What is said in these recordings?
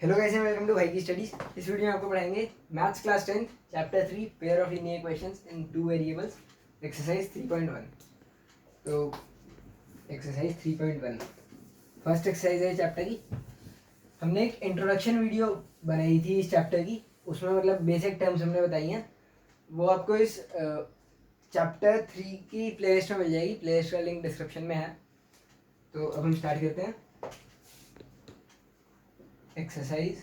Hello guys and welcome to भाई की studies. इस वीडियो में आपको पढ़ाएंगे maths class 10 chapter 3 pair of linear equations in two variables exercise 3.1। तो एक्सरसाइज 3.1 फर्स्ट एक्सरसाइज है चैप्टर की। हमने एक इंट्रोडक्शन वीडियो बनाई थी इस चैप्टर की, उसमें मतलब बेसिक टर्म्स हमने बताई हैं। वो आपको इस चैप्टर 3 की प्लेलिस्ट में मिल जाएगी, प्लेलिस्ट का लिंक डिस्क्रिप्शन में है। तो अब हम स्टार्ट करते हैं एक्सरसाइज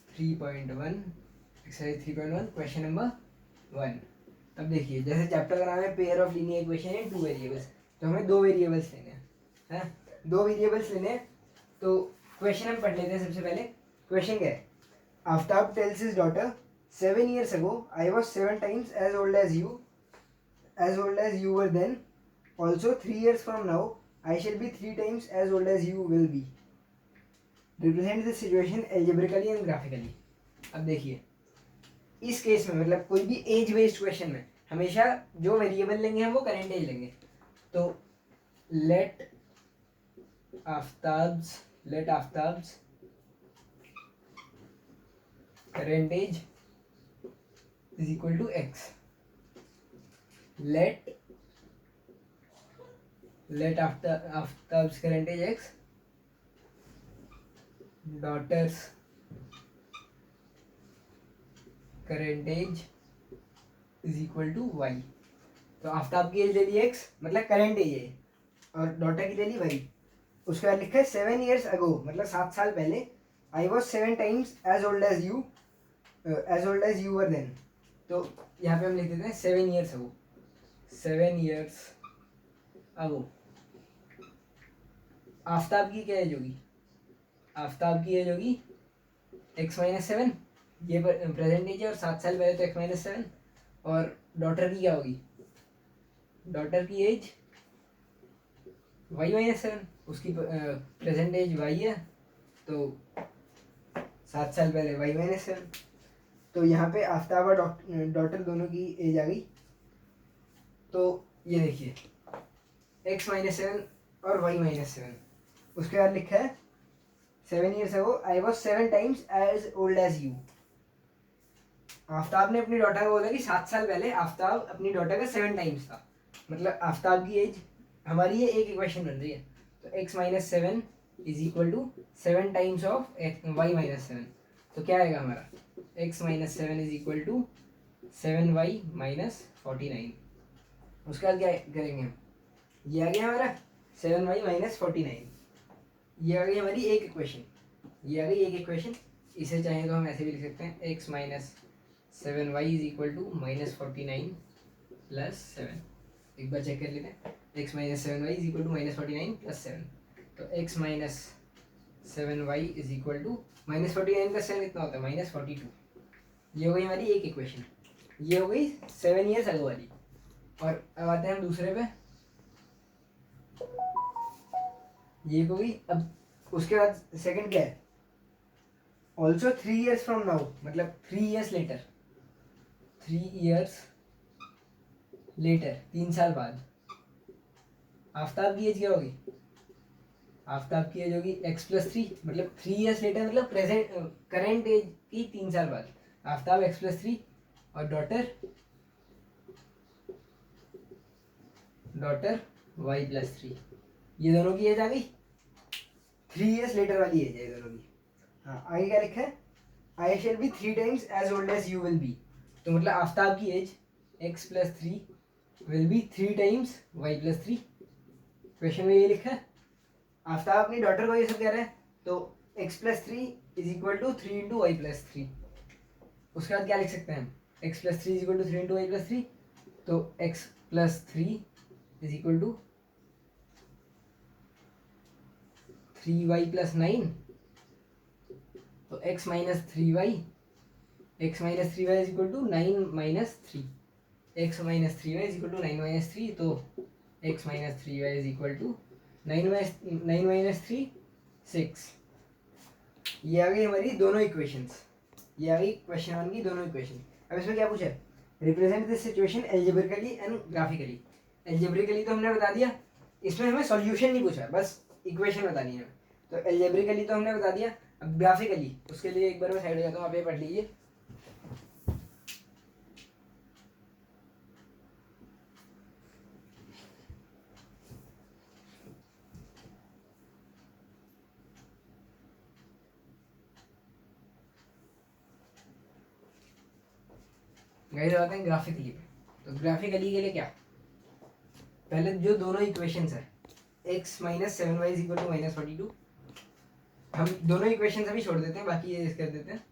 3.1। Exercise 3.1 question number 1। अब देखिए, जैसे चैप्टर का नाम है pair of linear equation in two variables, तो हमें दो वेरिएबल्स लेने हैं, दो वेरिएबल्स लेने हैं। तो क्वेश्चन हम पढ़ लेते हैं। सबसे पहले क्वेश्चन क्या है? Aftab tales his daughter 7 years ago I was 7 times as old as you were then. Also 3 years from now I shall be 3 times as old as you will be. Represent the situation algebraically and graphically. अब देखिए, इस case में मतलब कोई भी as based question में हमेशा जो वेरिएबल लेंगे हम वो करेंट एज लेंगे। तो let Aftab's current age is equal to x. Let Aftab's current age x, daughter's current age is equal to y. तो आफ्ताब की एज ले ली एक्स, मतलब करेंट एज है, और डॉटर की ले ली वाई। उसके बाद लिखा है 7 years ago, मतलब 7 साल पहले। I was 7 times as old as you were then। तो यहाँ पे हम लिख देते हैं 7 years ago। 7 years ago Aftab की क्या एज होगी? आफ्ताब की एज होगी x-7, ये प्रेजेंट एज है, और 7 साल पहले तो x-7। और डॉटर की क्या होगी? डॉटर की एज y-7, उसकी प्रेजेंट एज y है, तो 7 साल पहले y-7। तो यहाँ पे आफ्ताब और डॉटर दोनों की एज आ गई। तो ये देखिए x-7 और y-7। उसके बाद लिखा है 7 years ago I was 7 times as old as you। Aftab ने अपनी डॉटर को बोला कि 7 साल पहले आफ्ताब अपनी डॉटर का 7 टाइम्स था, मतलब आफ्ताब की एज हमारी ये एक इक्वेशन बन रही है। तो x-7 is equal to 7 times of y-7। तो क्या आएगा हमारा? x-7 is equal to 7y-49। उसके बाद क्या करेंगे हम? ये आ गया हमारा 7y-49। ये आ गई हमारी एक इक्वेशन, ये आ गई एक इक्वेशन। इसे चाहे तो हम ऐसे भी लिख सकते हैं x-7y is equal to -49 plus 7। एक बार चेक कर लेते हैं, x-7y is equal to -49 plus 7। तो x-7y is equal to -49 plus 7 कितना होता है? -42। ये हो गई हमारी एक इक्वेशन, ये हो गई 7 years ago वाली। और अब आते हैं हम दूसरे पे, ये हो गई। अब उसके बाद सेकंड क्या है? ऑल्सो 3 years फ्रॉम नाउ, मतलब 3 years लेटर। 3 years लेटर, 3 साल बाद आफ्ताब की एज क्या होगी? आफ्ताब की एज होगी x+3, मतलब 3 years लेटर, मतलब प्रेजेंट करेंट एज की 3 साल बाद आफ्ताब x+3। और डॉटर y+3। ये दोनों की एज आ गई, 3 years लेटर वाली एज है ये दोनों की। हाँ, आगे क्या लिखा है? I shall be 3 times as old as you will be। तो मतलब आफ्ताब की age x+3 will be 3 times y+3। Question में ये लिखा है। आफ्ताब अपनी डॉटर को ये सब कह रहा है, तो x+3 is equal to 3 into y+3। उसके बाद क्या लिख सकते हैं हम? x+3 is equal to 3 into y+3। तो x+3 is equal to 3y+9। तो x-3y is equal to 9-3। x-3y is equal to 9-3। तो x-3y इज इक्वल टू 9-3 6। ये आ गई हमारी दोनों इक्वेशंस, ये आ गई क्वेश्चन 1 की दोनों इक्वेशन। अब इसमें क्या पूछा है? Represent this situation algebraically and graphically. Algebraically तो हमने बता दिया, इसमें हमें सॉल्यूशन नहीं पूछा, बस इक्वेशन बतानी है। तो एल्जेब्रिकली तो हमने बता दिया, अब ग्राफिकली उसके लिए एक बार मैं साइड हो जाता हूँ, आप ये पढ़ लीजिए। गाइस आते हैं ग्राफिकली पे। तो ग्राफिकली के लिए क्या, पहले जो दोनों इक्वेशंस है x minus seven y is equal to minus 42, हम दोनों इक्वेशंस अभी छोड़ देते हैं, बाकी ये कर देते हैं।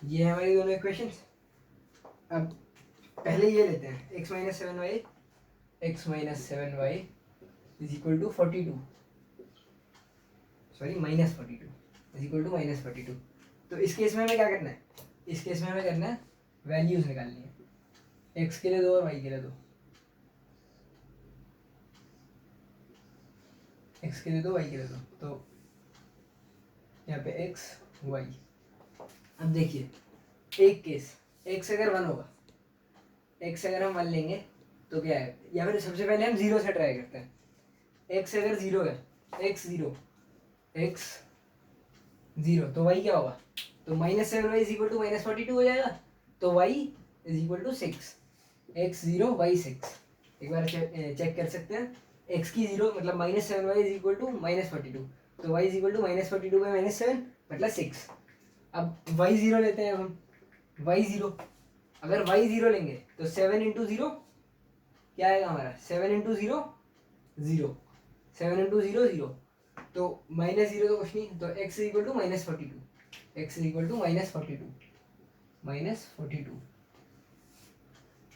ये है हमारी दोनों इक्वेशंस। अब पहले ये लेते हैं x minus seven y, x minus seven y is equal to 42, sorry minus 42 is equal to minus 42। तो इस केस में हमें क्या करना है, इस केस में हमें करना है वैल्यूज निकालनी है, x के लिए दो और y के लिए दो, x के लिए दो y के लिए दो। तो यहाँ पे x y। अब देखिए एक केस x अगर वन होगा, x अगर हम वन लेंगे तो क्या है, या फिर सबसे पहले हम जीरो से ट्राई करते हैं। x अगर जीरो है, x जीरो, x जीरो, तो y क्या होगा, तो minus seven y is equal to minus 42 हो जाएगा। तो y is equal to 6, x zero y 6। एक बार चेक कर सकते हैं, x की जीरो मतलब minus seven y is equal to minus 42, तो y is equal to minus 42 by minus seven मतलब 6। अब y जीरो लेते हैं हम, y जीरो, अगर y जीरो लेंगे तो 7 इंटू जीरो क्या आएगा हमारा, 7 into zero zero, 7 into zero zero, तो माइनस जीरो तो कुछ नहीं, तो x equal to minus 42, x equal to minus 42, minus 42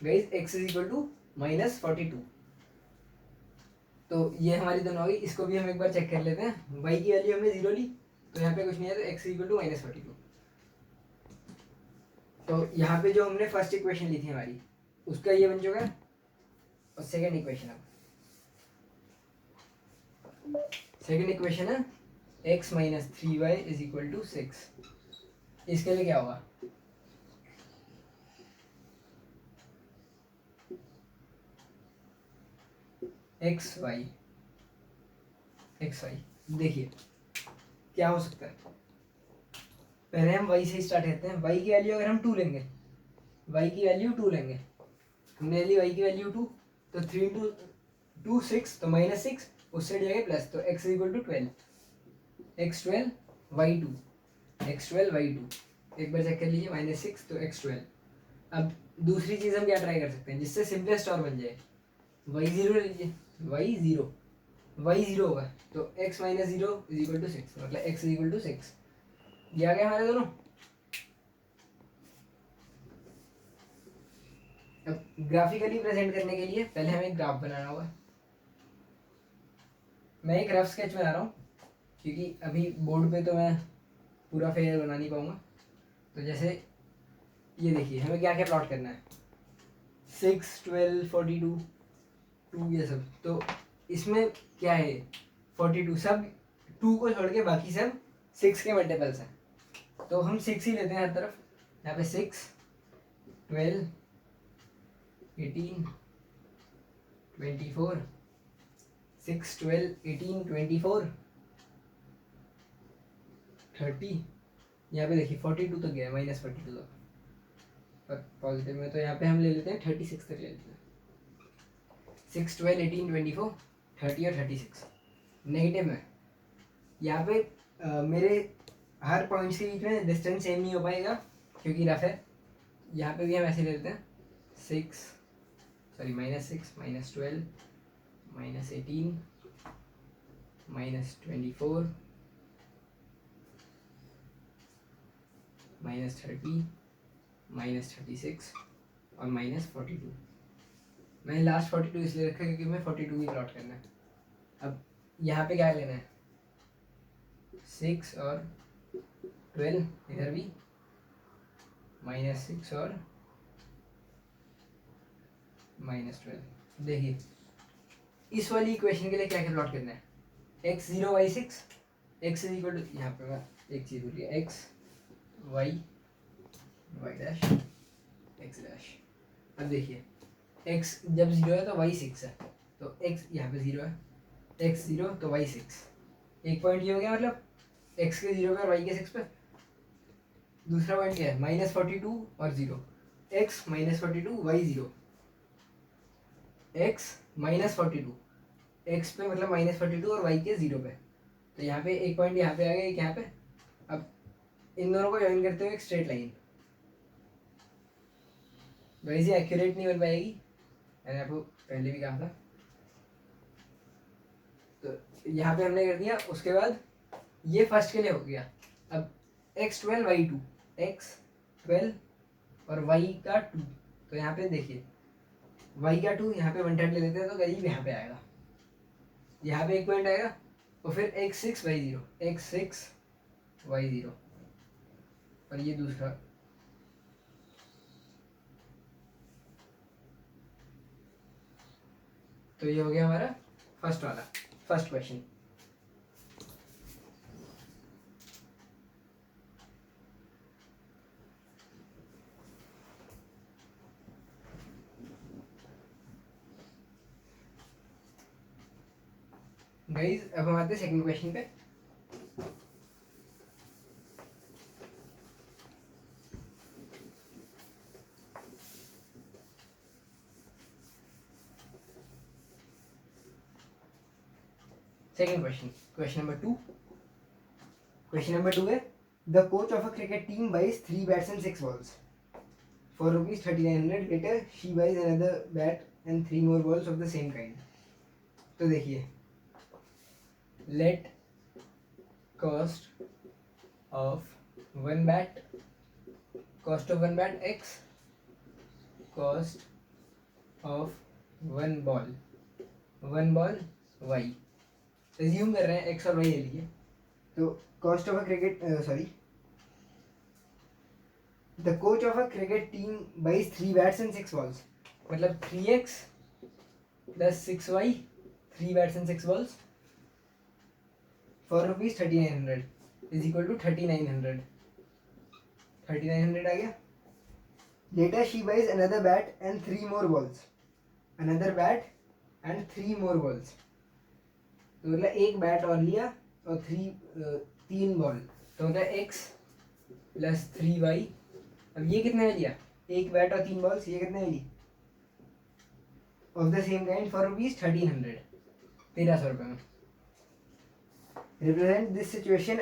guys, x equal to minus 42। तो ये हमारी दोनों होगी, इसको भी हम एक बार चेक कर लेते हैं। y की वैल्यू हमने जीरो ली, तो यहाँ पे कुछ नहीं है, तो x इक्वल टू माइनस 42। तो यहाँ पे जो हमने फर्स्ट इक्वेशन ली थी हमारी, उसका ये बन चुका है। और सेकेंड इक्वेशन, अब सेकेंड इक्वेशन है x minus three y is equal to 6। इसके लिए क्या होगा, एक्स वाई, एक्स वाई। देखिए क्या हो सकता है, पहले हम y से ही स्टार्ट करते हैं। y की वैल्यू अगर हम 2 लेंगे, y की वैल्यू 2 लेंगे, हमने ली y की वैल्यू 2, तो 3 इंटू 2 6, तो माइनस 6, उससे जाएगा प्लस, तो x equal to 12, x 12 y 2, x 12 y 2। एक बार चेक कर लीजिए, माइनस 6 तो x 12। अब दूसरी चीज़ हम क्या ट्राई कर सकते हैं जिससे सिंपलेस्ट और बन जाए, y जीरो लीजिए, y जीरो, y जीरो होगा तो x minus zero is equal to 6, मतलब x इज इक्वल टू 6। ये आ गया हमारे दोनों। अब ग्राफिकली प्रेजेंट करने के लिए पहले हमें एक ग्राफ बनाना होगा। मैं एक रफ स्केच बना रहा हूँ, क्योंकि अभी बोर्ड पे तो मैं पूरा फिगर बना नहीं पाऊंगा। तो जैसे ये देखिए, हमें क्या क्या प्लॉट करना है, 6 12 42 2 ये सब। तो इसमें क्या है, 42 सब 2 को छोड़ के बाकी सब 6 के मल्टीपल्स हैं, तो हम 6 ही लेते हैं हर तरफ। यहाँ पे 6 12 18 24, 6 12 18 24 30। यहाँ पे देखिए 42 तक गया, माइनस 42 तक, पर पॉजिटिव में तो यहाँ पे हम ले लेते हैं 36 तक ले लेते हैं। 6 12 18 24 30 और 36। नेगेटिव में यहाँ पे मेरे हर पॉइंट्स के बीच में डिस्टेंस सेम नहीं हो पाएगा क्योंकि रफ है। यहाँ पे भी हम ऐसे ले लेते हैं, 6 sorry minus 6 minus 12 minus 18 minus 24 minus 30 minus 36 और माइनस 42। मैंने लास्ट 42 इसलिए रखा क्योंकि मैं 42 ही प्लॉट करना है। अब यहाँ पे क्या लेना है, 6 और 12, इधर भी माइनस 6 और -12। देखिए इस वाली इक्वेशन के लिए क्या क्या प्लॉट करना है, x0 y6, x is equal to, यहाँ पे मैं एक चीज़ बोलिए, x y y dash x dash. अब देखिए x जब 0 है तो y 6 है, तो x यहाँ पे 0 है, x 0 तो y 6, एक पॉइंट ये हो गया, मतलब x के 0 पे और y के 6 पे। दूसरा पॉइंट क्या है, -42 और 0, x -42 y 0, x -42 x पे मतलब -42 और y के 0 पे। तो यहाँ पे एक पॉइंट यहाँ पे आ गया, एक यहाँ पे। अब इन दोनों को ज्वाइन करते हुए एक स्ट्रेट लाइन, वैसे एक्यूरेट नहीं बन पाएगी, मैंने आपको पहले भी कहा था। तो यहाँ पे हमने कर दिया, उसके बाद ये फर्स्ट के लिए हो गया। अब x12 y2, x12 और y का 2, तो यहाँ पे देखिए y का 2 यहाँ पे 1/3 ले लेते हैं तो करीब यहाँ पे आएगा, यहाँ पे एक पॉइंट आएगा, और फिर x6 y0, x6 y0, और ये दूसरा। तो ये हो गया हमारा फर्स्ट वाला, फर्स्ट क्वेश्चन। गाइस अब हम आते हैं सेकंड क्वेश्चन पे। Second question, question number 2। Question number 2 है, the coach of a cricket team buys 3 bats and 6 balls for rupees 3900, later she buys another bat and 3 more balls of the same kind। तो देखिए, let cost of one bat, cost of one bat x, cost of one ball y, resume कर रहे हैं x और y ले लीजिए। तो cost of a cricket, sorry, the coach of a cricket team buys 3 bats and 6 balls, मतलब 3x plus 6y, 3 bats and 6 balls for rupees 3900 is equal to 3900, 3900 आ गया। Later she buys another bat and 3 more balls, another bat and 3 more balls, तो मतलब एक bat और लिया और 3 ball, तो मतलब x प्लस 3y। अब ये कितने में लिया, एक बैट और 3 बॉल्स, ये कितने में ली, of the same kind for rupees 1300, 1300 रुपये में। Represent this situation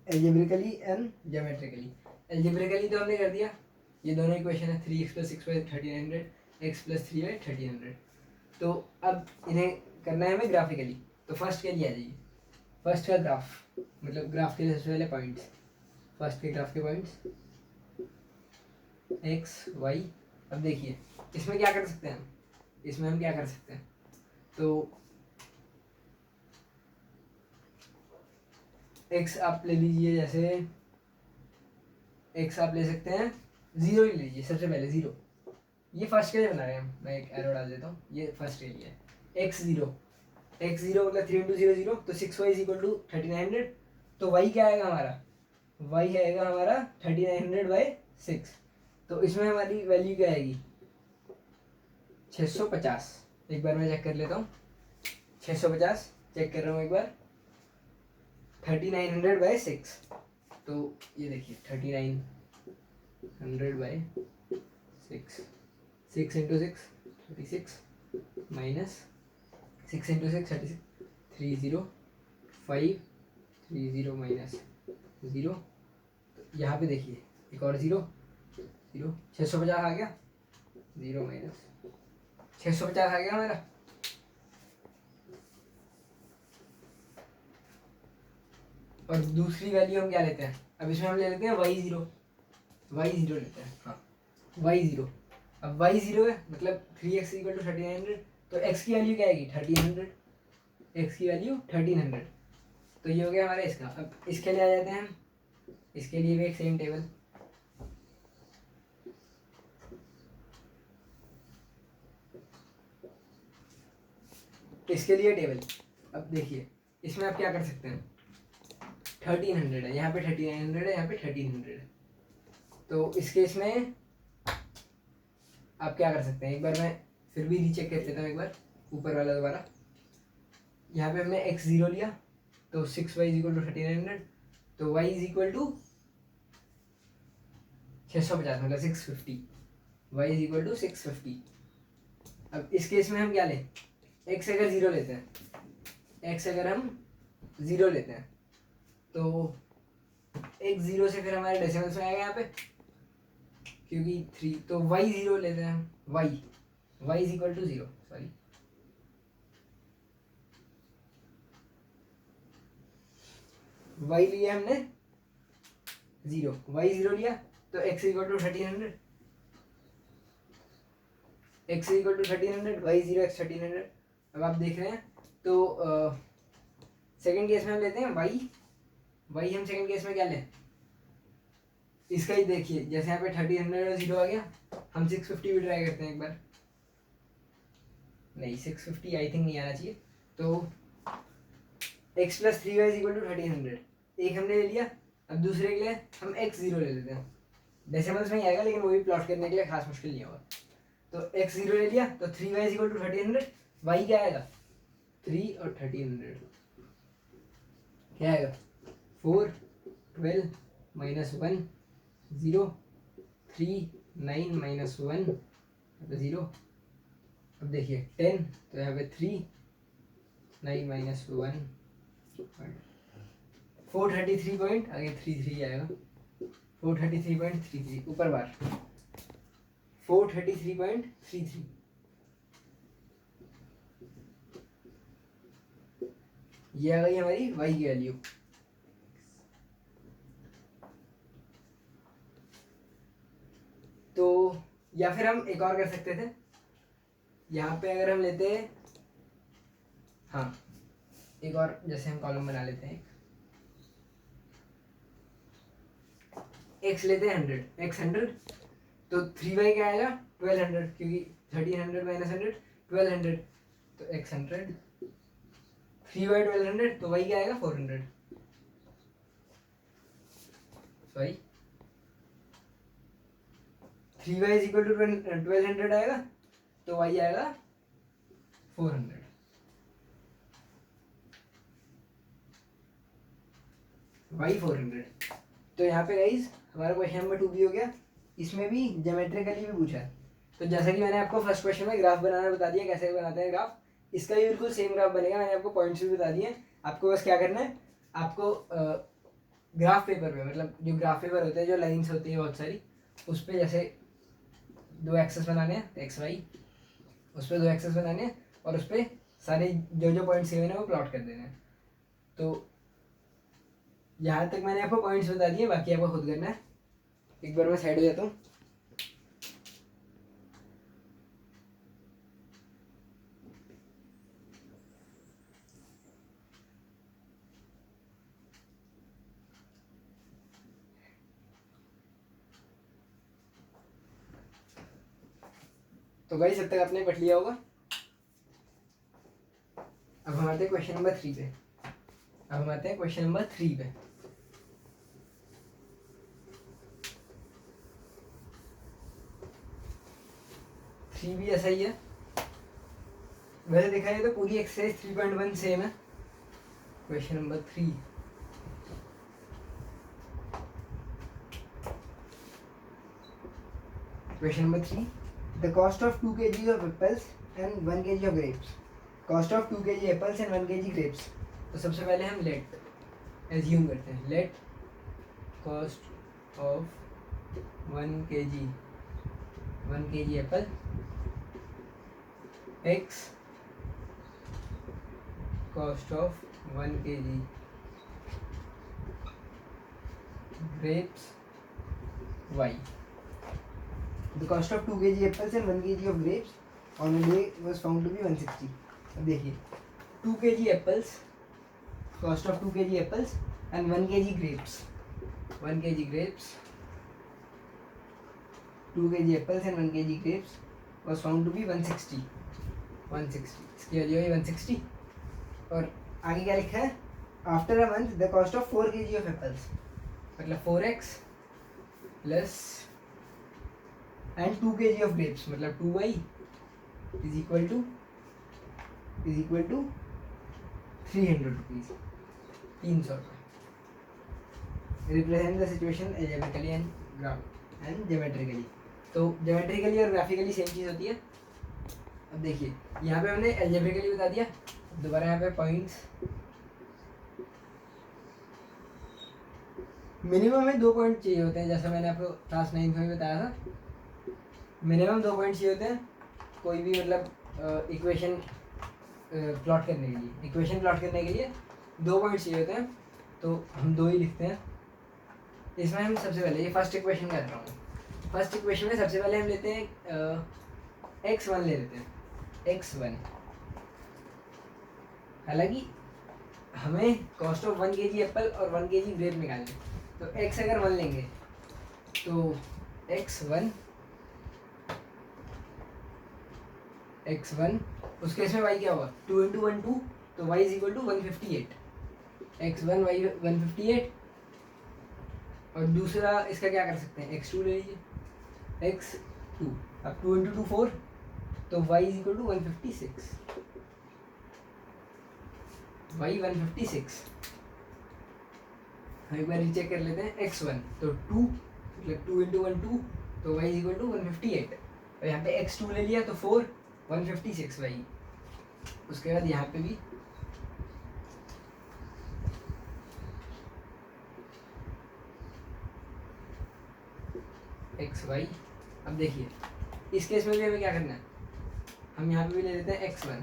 algebraically and geometrically. Algebraically तो हमने कर दिया, ये दोनों इक्वेशन है, 3x + 6y 1300, x + 3y 1300। तो अब इन्हें करना है हमें ग्राफिकली, तो फर्स्ट के लिए आ जाइए, फर्स्ट का ग्राफ, मतलब ग्राफ के लिए सबसे पहले पॉइंट्स, फर्स्ट के ग्राफ के पॉइंट्स x y। अब देखिए इसमें क्या कर सकते हैं हम, इसमें हम क्या कर सकते हैं, तो x आप ले लीजिए, जैसे x आप ले सकते हैं 0 ही लीजिए सबसे पहले, 0, ये फर्स्ट के लिए बना रहे हैं हम, मैं एक एरो डाल देता हूँ, ये फर्स्ट के लिए है। x0 मतलब 3 × 0 0, तो 6y = 3900। तो y क्या आएगा हमारा, y आएगा हमारा 3900/6, तो इसमें हमारी वैल्यू क्या आएगी, 650। एक बार मैं चेक कर लेता हूँ, 650 चेक कर रहा हूँ एक बार, 3900/6, तो ये देखिए 3900/6, 6 × 6 36 माइनस 6 × 6 36, 30 5 30 माइनस 0, तो यहाँ पे देखिए एक और 0 0, 650 आ गया, 0 माइनस 650 आ गया हमारा। और दूसरी वैल्यू हम क्या लेते हैं, अब इसमें हम ले लेते हैं y0 लेते हैं, हाँ y0। अब y0 है मतलब 3x = 3900, तो x की वैल्यू क्या आएगी 1300, x की वैल्यू 1300, तो ये हो गया हमारा इसका। अब इसके लिए आ जाते हैं हम, इसके लिए भी एक सेम टेबल, इसके लिए टेबल। अब देखिए इसमें आप क्या कर सकते हैं, 1300 है यहाँ पे, 3900 है यहाँ पे, 1300 है। तो इस केस में आप क्या कर सकते हैं, एक बार मैं फिर भी रीचेक कर लेता हूँ एक बार ऊपर वाला दोबारा। यहाँ पे हमने x0 लिया तो 6y इज इक्वल टू 1300, तो y इज इक्वल टू 650 मतलब 650, y इज इक्वल टू 650। अब इस केस में हम क्या लें, x अगर 0 लेते हैं, x अगर हम 0 लेते हैं तो x 0 से फिर हमारे डेसिमल्स में आएगा यहाँ पे, क्योंकि 3, तो y 0 लेते हैं हम, y is equal to 0, sorry y लिया हमने 0, y 0 लिया तो x equal to 1300, x equal to 1300, y 0 x 1300। अब आप देख रहे हैं तो सेकंड केस में हम लेते हैं y हम सेकंड केस में क्या लें, इसका ही देखिए, जैसे यहाँ पे 1300 और 0 आ गया, हम 650 भी ट्राई करते हैं एक बार, नहीं 650 आई थिंक नहीं आना चाहिए। तो x plus 3y is equal to 1300, एक हमने ले लिया। अब दूसरे के लिए हम x0 ले लेते हैं, डेसिमल्स में ही आएगा लेकिन वो भी प्लॉट करने के लिए खास मुश्किल नहीं होगा। तो x0 ले लिया तो 3y is equal to 1300, y क्या आएगा 3 और 1300 क्या आएगा 4, 12 माइनस 1 0, 3 9 माइनस 1 0। अब देखिए 10 तो यहाँ पे 3 9 माइनस 1 433 पॉइंट आगे 33 आएगा, 433.33 ऊपर बार 433.33। ये आ गई हमारी y की वैल्यू। तो या फिर हम एक और कर सकते थे, यहाँ पे अगर हम लेते हैं, हाँ एक और, जैसे हम कॉलम बना लेते हैं, x लेते हैं 100, x 100 तो 3y क्या आएगा 1200, क्योंकि 1300 माइनस 100 1200, तो x 100, 3y 1200 तो y क्या आएगा 400, sorry 3y is equal to 1200 आएगा तो y आएगा 400। y 400। तो यहाँ पे गाइस हमारा क्वेश्चन नंबर 2 भी हो गया, इसमें भी ज्योमेट्रिकली भी पूछा है। तो जैसा कि मैंने आपको फर्स्ट क्वेश्चन में ग्राफ बनाना बता दिया, कैसे बनाते हैं ग्राफ, इसका भी बिल्कुल सेम ग्राफ बनेगा। मैंने आपको पॉइंट्स भी बता दिए, आपको बस क्या करना है, आपको ग्राफ पेपर पे, मतलब जो ग्राफ पेपर होते हैं, जो लाइन्स होती है बहुत सारी, उस पर जैसे 2 एक्सेस बनाने हैं एक्स वाई, उस पर 2 एक्सेस बनाने हैं और उस पर सारे जो जो पॉइंट्स गिवन है वो प्लॉट कर देने हैं। तो यहाँ तक मैंने आपको पॉइंट्स बता दिए, बाकी आपको खुद करना है। एक बार मैं साइड हो जाता हूँ। तो गाइस अब तक आपने पढ़ लिया होगा। अब हम आते हैं क्वेश्चन नंबर 3 पे। थ्री भी ऐसा ही है, वैसे देखा जाए तो पूरी एक्सरसाइज 3.1 सेम है। Question number 3, question number 3, the cost of 2 kg of apples and 1 kg of grapes. Cost of 2 kg apples and 1 kg grapes. तो सबसे पहले हम लेट एज्यूम करते हैं, late cost of 1 kg Apple x cost of 1 kg grapes y. The cost of 2 kg apples and 1 kg of grapes on a day was found to be 160. अब देखिए 2 kg apples, cost of 2 kg apples and 1 kg grapes, 1 kg grapes, 2 kg apples and 1 kg grapes was found to be 160. 160, इसकी value है 160। और आगे क्या लिखा है, after a month the cost of 4 kg of apples, मतलब 4x plus and 2 kg of grapes, मतलब 2y is equal to 300 rupees, 300 रुपये। Represent the situation algebraically and geometrically. तो ज्योमेट्रिकली और ग्राफिकली सेम चीज़ होती है। अब देखिए यहाँ पे हमने एल्जेब्रिकली बता दिया, दोबारा यहाँ पे पॉइंट्स मिनिमम में 2 पॉइंट चाहिए होते हैं, जैसा मैंने आपको क्लास 9 में बताया था, मिनिमम 2 पॉइंट चाहिए होते हैं कोई भी मतलब इक्वेशन प्लॉट करने के लिए। इक्वेशन प्लॉट करने के लिए 2 पॉइंट चाहिए होते हैं, तो हम 2 ही लिखते हैं। इसमें हम सबसे पहले ये फर्स्ट इक्वेशन कर रहा हूँ। फर्स्ट इक्वेशन में सबसे पहले हम लेते हैं x1 ले लेते हैं, x1। हालांकि हमें कॉस्ट ऑफ 1 kg एप्पल और 1 kg ग्रेप निकालने, तो x अगर 1 लेंगे तो x1 उस केस में y क्या होगा, 2 × 1 2, तो y is equal to 158, x1 y 158। और दूसरा इसका क्या कर सकते हैं, x2 ले लीजिए, x2 अब 2 × 2 4, तो y is equal to 156, y 156। हम एक बार रीचेक कर लेते हैं, x1 तो 2 मतलब 2 × 1 2, तो y इज इक्वल टू 158। और यहाँ पे x2 ले लिया तो 4, 156 y। उसके बाद यहाँ पे भी एक्स वाई। अब देखिए इस केस में भी हमें क्या करना है, हम यहाँ पे भी ले लेते हैं x1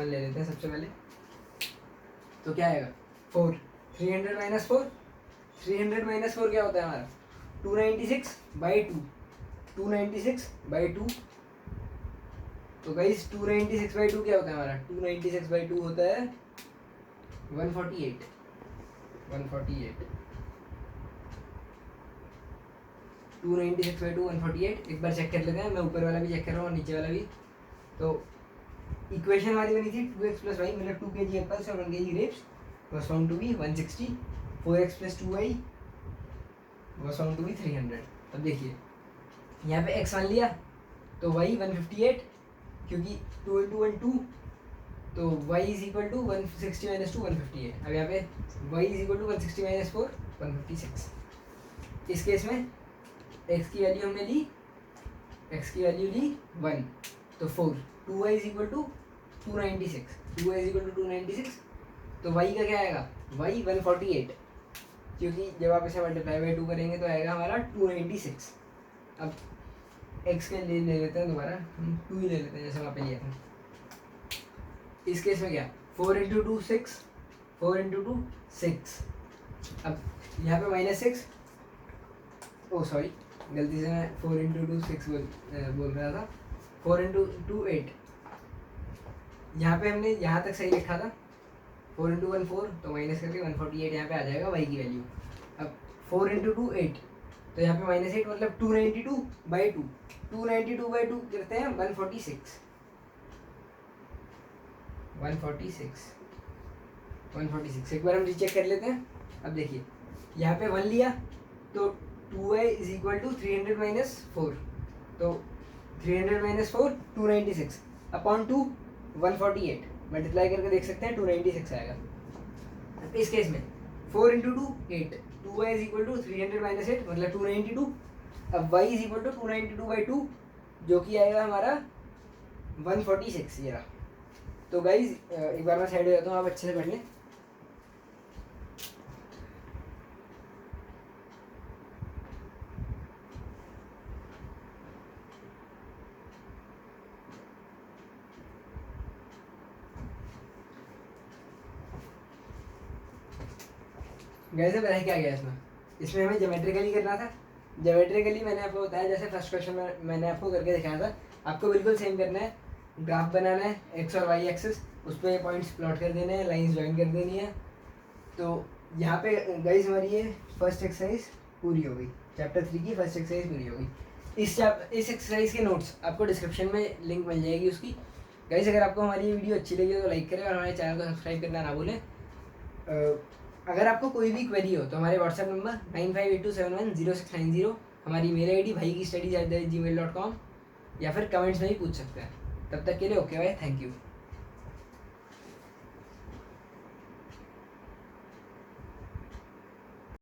ले लेते हैं सबसे पहले, तो क्या आएगा 4, 300 माइनस 4, 300 माइनस 4 क्या होता है हमारा 296/2, 296/2। तो गाइस 296/2 क्या होता है हमारा, 296/2 होता है 148, 296/2 148। एक बार चेक कर लेते हैं, मैं ऊपर वाला भी चेक कर रहा हूँ और नीचे वाला भी। तो इक्वेशन हमारी बनी थी 2x + y मतलब 2 kg एप्पल्स और 1 kg grapes was found to be 160, 4x + 2y was found to be 300। अब देखिए यहाँ पे x1 लिया तो y 158, क्योंकि 2 × 1 2, तो y इज इक्वल टू 160 - 2 158। अब यहाँ पे y इज इक्वल टू 160 - 4 156। इस केस में x की वैल्यू हमने ली, x की वैल्यू ली 1, तो 4, 2y is equal to 296, 2y is equal to 296। तो y का क्या आएगा, y 148, क्योंकि जब आप इसे मल्टीप्लाई बाई 2 करेंगे तो आएगा हमारा 296। अब x के लिए ले लेते हैं दोबारा, हम 2 ही ले लेते हैं जैसे वहाँ पे लिया था। इस केस में क्या 4 × 2 6, 4 × 2 6। अब यहाँ पे -6, ओ सॉरी गलती से मैं 4 × 2 6 बोल रहा था, 4 × 2 8। यहाँ पे हमने यहाँ तक सही लिखा था, 4 × 1 4, तो माइनस करके 148 यहाँ पे आ जाएगा y की वैल्यू। अब 4 × 2 8, तो यहाँ पे -8 मतलब 292/2, 292/2 करते हैं 146, 146। एक बार हम रीचेक कर लेते हैं। अब देखिए यहाँ पे 1 लिया तो 2y इज इक्वल टू 300 - 4, तो 300 - 4 296 अपॉन 2 148, मल्टीप्लाई करके देख सकते हैं 296 आएगा। इस केस में 4 × 2 8, 2y इज इक्वल टू 300 - 8 मतलब 292। अब y इज इक्वल टू 292/2 जो कि आएगा हमारा 146 ये रहा। तो गाइज एक बार मैं साइड हो जाता हूँ, आप अच्छे से पढ़ लें। गैस पता है क्या गया इसमें हमें ज्योमेट्रिकली करना था। ज्योमेट्रिकली मैंने आपको बताया, जैसे फर्स्ट क्वेश्चन में मैंने आपको करके दिखाया था, आपको बिल्कुल सेम करना है। ग्राफ बनाना है एक्स और वाई एक्सिस, उस पर पॉइंट्स प्लॉट कर देने हैं, लाइंस ज्वाइन कर देनी है। तो यहाँ पे गाइस हमारी ये फर्स्ट एक्सरसाइज पूरी हो गई, चैप्टर 3 की फर्स्ट एक्सरसाइज पूरी हो गई। इस एक्सरसाइज के नोट्स आपको डिस्क्रिप्शन में लिंक मिल जाएगी उसकी। गाइस अगर आपको हमारी ये वीडियो अच्छी लगी हो तो लाइक करें और हमारे चैनल को सब्सक्राइब करना ना भूलें। अगर आपको कोई भी क्वेरी हो तो हमारे व्हाट्सएप नंबर 9582710690, हमारी मेल आई डी भाई की स्टडीज@gmail.com या फिर कमेंट्स में ही पूछ सकते हैं। तब तक के लिए ओके बाय, थैंक यू।